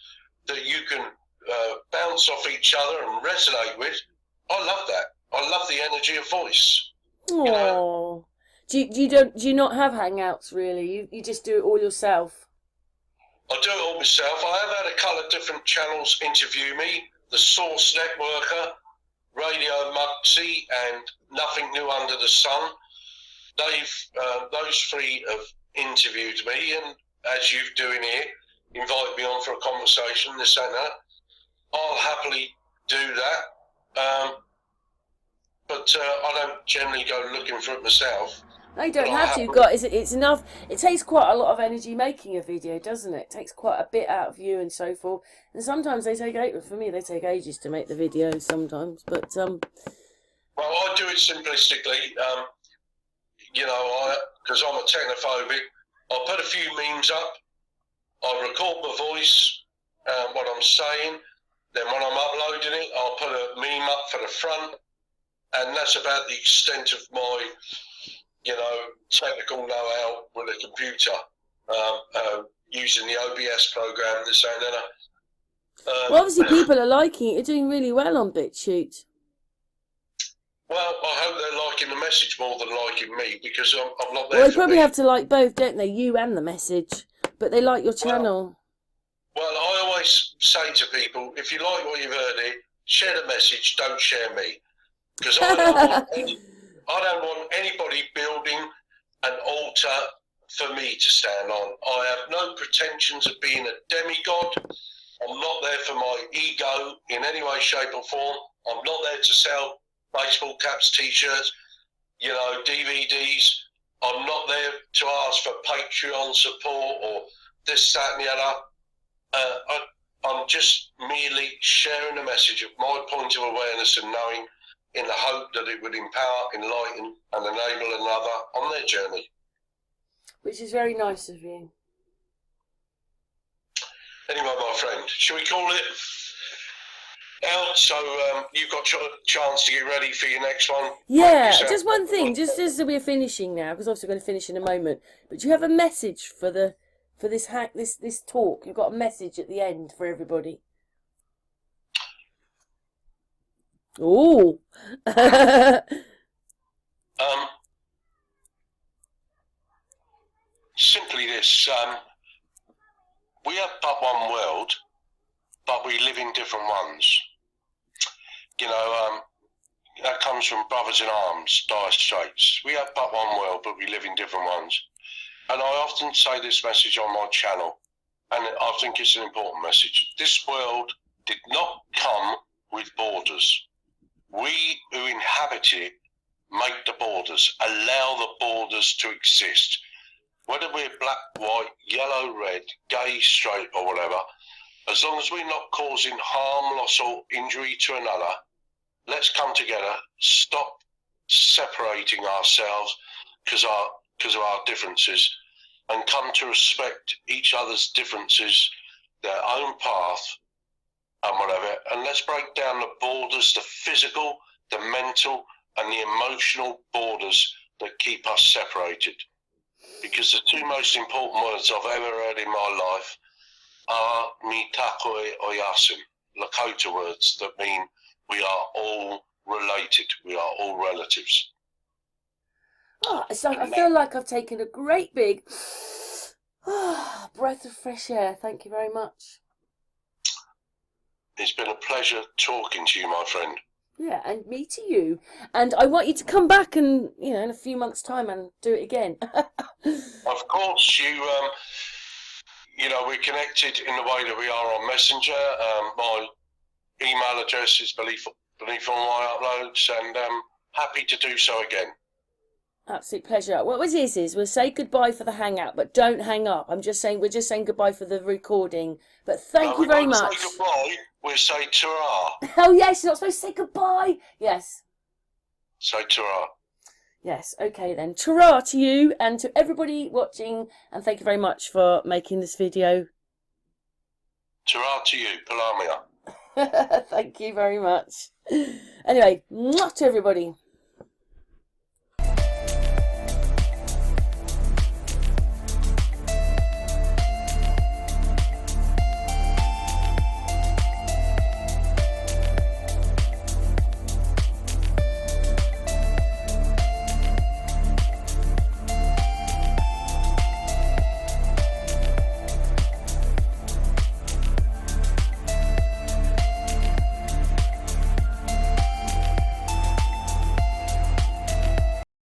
that you can bounce off each other and resonate with, I love that. I love the energy of voice. Oh, you know? Do you not have hangouts really? You just do it all yourself? I do it all myself. I have had a couple of different channels interview me: the Source Networker, Radio Mugsy, and Nothing New Under the Sun. Those three have interviewed me, and as you're doing here, invite me on for a conversation, this and that. I'll happily do that. But I don't generally go looking for it myself. No, you don't have to. It's enough. It takes quite a lot of energy making a video, doesn't it? It takes quite a bit out of you and so forth. And sometimes they take ages to make the videos sometimes. But well, I do it simplistically. you know, because I'm a technophobic, I'll put a few memes up, I'll record my voice, what I'm saying, then when I'm uploading it, I'll put a meme up for the front, and that's about the extent of my, you know, technical know-how with a computer, using the OBS program, this and that. Well, obviously people are liking it. You're doing really well on BitChute. Well, I hope they're liking the message more than liking me, because I'm not there. Well, they probably have to like both, don't they? You and the message. But they like your channel. Well, I always say to people, if you like what you've heard here, share the message, don't share me. Because I don't want anybody building an altar for me to stand on. I have no pretensions of being a demigod. I'm not there for my ego in any way, shape or form. I'm not there to sell baseball caps, T-shirts, you know, DVDs. I'm not there to ask for Patreon support or this, that and the other. I'm just merely sharing a message of my point of awareness and knowing, in the hope that it would empower, enlighten and enable another on their journey. Which is very nice of you. Anyway, my friend, shall we call it out? So you've got a chance to get ready for your next one. Yeah, just one thing, just as we're finishing now, because obviously we're going to finish in a moment. But do you have a message for this talk? You've got a message at the end for everybody. Oh. Simply this. We have but one world, but we live in different ones. You know, that comes from Brothers in Arms, Dire Straits. We have but one world, but we live in different ones. And I often say this message on my channel, and I think it's an important message. This world did not come with borders. We who inhabit it make the borders, allow the borders to exist. Whether we're black, white, yellow, red, gay, straight or whatever, as long as we're not causing harm, loss or injury to another, let's come together, stop separating ourselves because of our differences, and come to respect each other's differences, their own path and whatever, and let's break down the borders, the physical, the mental and the emotional borders that keep us separated. Because the two most important words I've ever heard in my life are Mitakoi Oyasin, Lakota words that mean we are all related, we are all relatives. Oh, so I feel like I've taken a great big breath of fresh air. Thank you very much. It's been a pleasure talking to you, my friend. Yeah, and me to you. And I want you to come back and, you know, in a few months' time and do it again. Of course, you know, we're connected in the way that we are on Messenger. My email address is beneath all my uploads, and happy to do so again. Absolute pleasure. What it is we'll say goodbye for the hangout, but don't hang up. We're just saying goodbye for the recording. But thank you very much. Say goodbye. We'll say ta-ra. Oh yes, you're not supposed to say goodbye. Yes. Say ta-ra. Yes. Okay then. Ta-ra to you and to everybody watching, and thank you very much for making this video. Ta-ra to you, Palamia. Thank you very much. Anyway, mwah to everybody.